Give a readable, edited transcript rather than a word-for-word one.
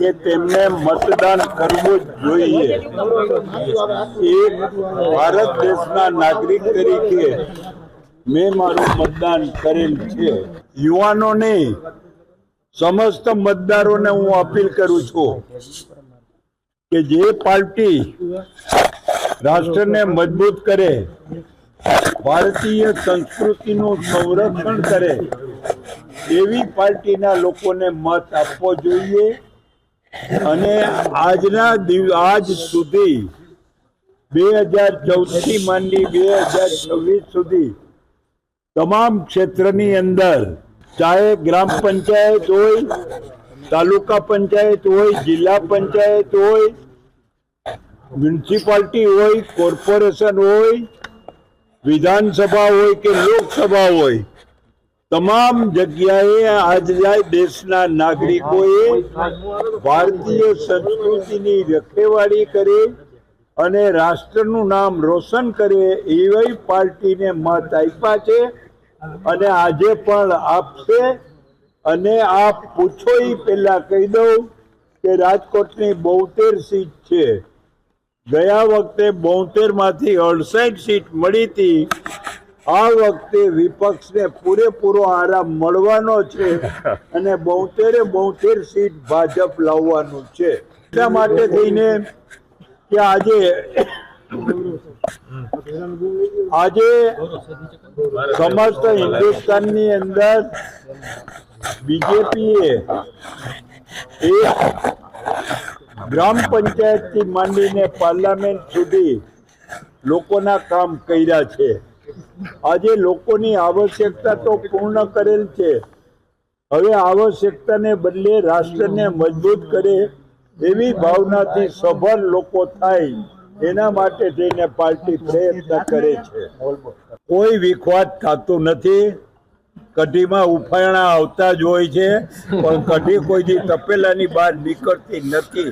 કે તેમને મતદાન કરવું જ જોઈએ। એક ભારત દેશના નાગરિક તરીકે મેં મારું મતદાન કરેલ છે। યુવાનોને સમસ્ત મતદારોને હું અપીલ કરું છું કે જે પાર્ટી રાષ્ટ્રને મજબૂત કરે, ભારતીય સંસ્કૃતિનું સંરક્ષણ કરે એવી પાર્ટીના લોકોને મત આપવો જોઈએ। અને આજ સુધી 2014 થી માંડી 2026 સુધી તમામ ક્ષેત્રની અંદર, ચાહે ગ્રામ પંચાયત હોય, તાલુકા પંચાયત હોય, જિલ્લા પંચાયત હોય, મ્યુનિસિપાલિટી હોય, કોર્પોરેશન હોય, વિધાનસભા હોય કે લોકસભા હોય, તમામ જગ્યાએ આજના દેશના નાગરિકોએ ભારતીય સંસ્કૃતિની રખેવાળી કરે અને રાષ્ટ્રનું નામ રોશન કરે એવી પાર્ટીને મત આપ્યા છે અને આજે પણ આપશે। અને આપ પૂછો એ પહેલા કહી દઉં કે રાજકોટની 72 સીટ છે। ગયા વખતે 72 માંથી 68 સીટ મળી હતી। આ વખતે વિપક્ષને પૂરેપૂરો આરામ મળવાનો છે અને 72 સીટ ભાજપ લાવવાનું છે। એટલા માટે થઈને કે આજે સમસ્ત હિન્દુસ્તાનની અંદર બીજેપીએ એક ગ્રામ પંચાયત થી માંડીને પાર્લામેન્ટ સુધી લોકોના કામ કર્યા છે। આજે લોકોની આવશ્યકતા તો પૂર્ણ કરેલ છે, હવે આવશ્યકતાને બદલે રાષ્ટ્રને મજબૂત કરે એવી ભાવનાથી સભર લોકો થાય એના માટે થઈને પાર્ટી પ્રયત્ન કરે છે। કોઈ વિખવાદ થતું નથી। કઢીમાં ઉફાયણા આવતા જ હોય છે, પણ કઢી કોઈ દી તપેલાની બહાર નીકળતી નથી।